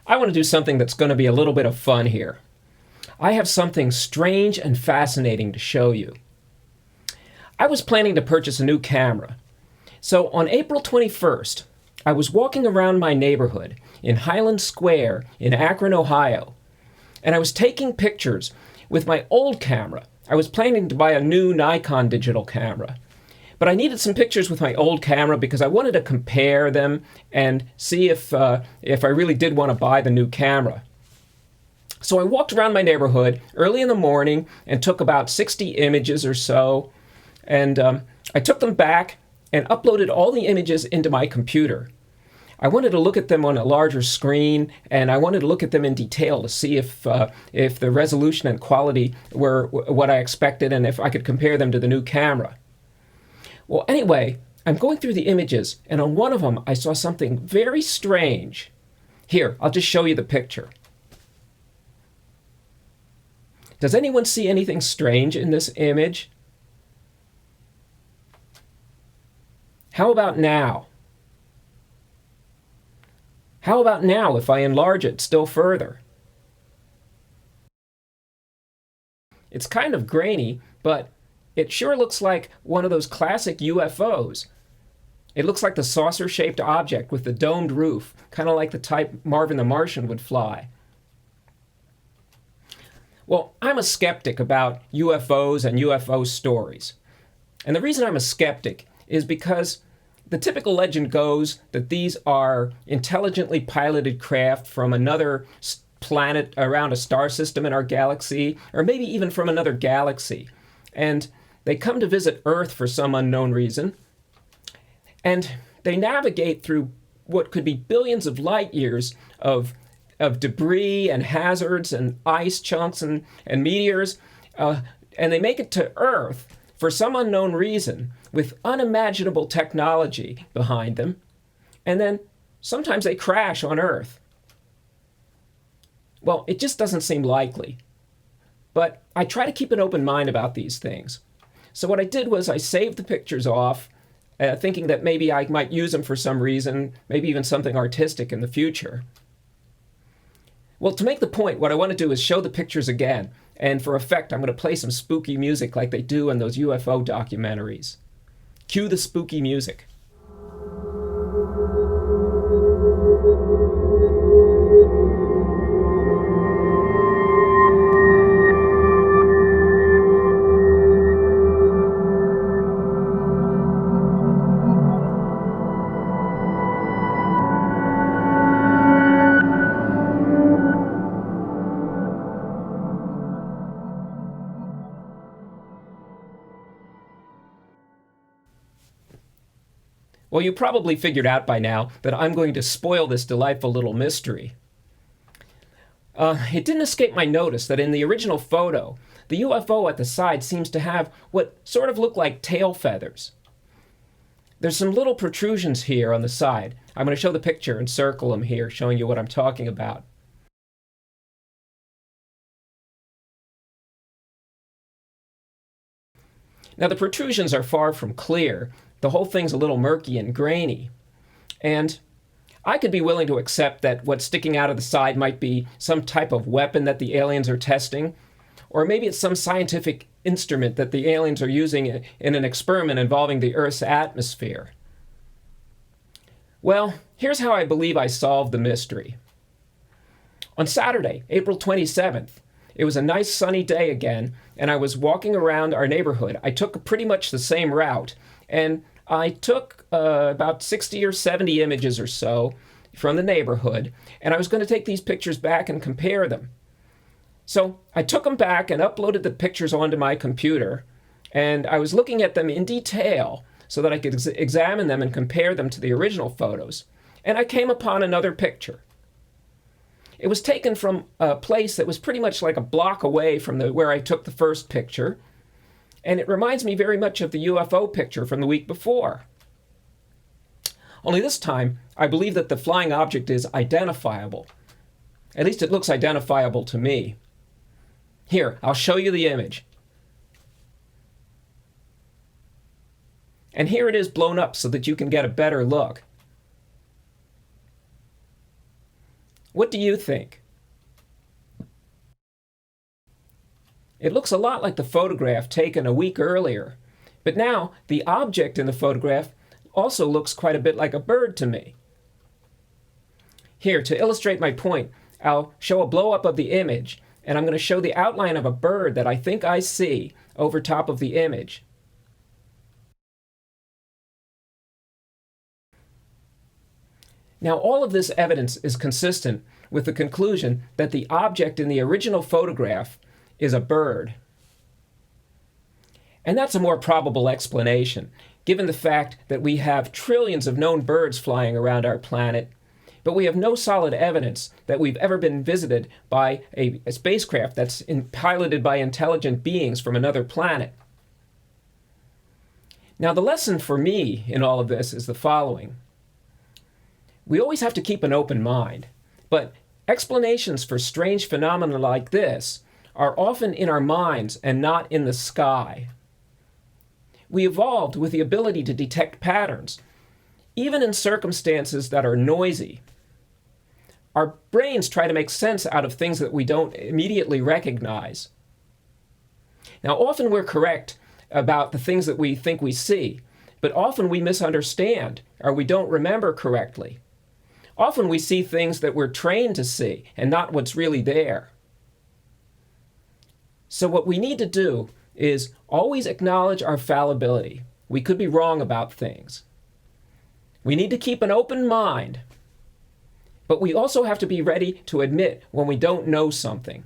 I want to do something that's going to be a little bit of fun here. I have something strange and fascinating to show you. I was planning to purchase a new camera. So on April 21st, I was walking around my neighborhood in Highland Square in Akron, Ohio, and I was taking pictures with my old camera. I was planning to buy a new Nikon digital camera, but I needed some pictures with my old camera because I wanted to compare them and see if I really did want to buy the new camera. So I walked around my neighborhood early in the morning and took about 60 images or so, and I took them back and uploaded all the images into my computer. I wanted to look at them on a larger screen, and I wanted to look at them in detail to see if the resolution and quality were what I expected and if I could compare them to the new camera. Well, anyway, I'm going through the images, and on one of them I saw something very strange. Here, I'll just show you the picture. Does anyone see anything strange in this image? How about now? How about now if I enlarge it still further? It's kind of grainy, but it sure looks like one of those classic UFOs. It looks like the saucer-shaped object with the domed roof, kind of like the type Marvin the Martian would fly. Well, I'm a skeptic about UFOs and UFO stories. And the reason I'm a skeptic is because the typical legend goes that these are intelligently piloted craft from another planet around a star system in our galaxy, or maybe even from another galaxy. And they come to visit Earth for some unknown reason. And they navigate through what could be billions of light years of debris and hazards and ice chunks and meteors. And they make it to Earth for some unknown reason, with unimaginable technology behind them, and then sometimes they crash on Earth. Well, it just doesn't seem likely. But I try to keep an open mind about these things. So what I did was I saved the pictures off, thinking that maybe I might use them for some reason, maybe even something artistic in the future. Well, to make the point, what I want to do is show the pictures again. And for effect, I'm going to play some spooky music like they do in those UFO documentaries. Cue the spooky music. Well, you probably figured out by now that I'm going to spoil this delightful little mystery. It didn't escape my notice that in the original photo, the UFO at the side seems to have what sort of look like tail feathers. There's some little protrusions here on the side. I'm going to show the picture and circle them here, showing you what I'm talking about. Now, the protrusions are far from clear. The whole thing's a little murky and grainy. And I could be willing to accept that what's sticking out of the side might be some type of weapon that the aliens are testing, or maybe it's some scientific instrument that the aliens are using in an experiment involving the Earth's atmosphere. Well, here's how I believe I solved the mystery. On Saturday, April 27th, it was a nice sunny day again, and I was walking around our neighborhood. I took pretty much the same route, and I took about 60 or 70 images or so from the neighborhood, and I was going to take these pictures back and compare them. So I took them back and uploaded the pictures onto my computer, and I was looking at them in detail so that I could examine them and compare them to the original photos. And I came upon another picture. It was taken from a place that was pretty much like a block away from where I took the first picture, and it reminds me very much of the UFO picture from the week before. Only this time, I believe that the flying object is identifiable. At least it looks identifiable to me. Here, I'll show you the image. And here it is blown up so that you can get a better look. What do you think? It looks a lot like the photograph taken a week earlier, but now the object in the photograph also looks quite a bit like a bird to me. Here, to illustrate my point, I'll show a blow-up of the image, and I'm going to show the outline of a bird that I think I see over top of the image. Now, all of this evidence is consistent with the conclusion that the object in the original photograph is a bird. And that's a more probable explanation, given the fact that we have trillions of known birds flying around our planet, but we have no solid evidence that we've ever been visited by a spacecraft that's piloted by intelligent beings from another planet. Now, the lesson for me in all of this is the following. We always have to keep an open mind, but explanations for strange phenomena like this are often in our minds and not in the sky. We evolved with the ability to detect patterns, even in circumstances that are noisy. Our brains try to make sense out of things that we don't immediately recognize. Now, often we're correct about the things that we think we see, but often we misunderstand or we don't remember correctly. Often we see things that we're trained to see and not what's really there. So what we need to do is always acknowledge our fallibility. We could be wrong about things. We need to keep an open mind, but we also have to be ready to admit when we don't know something.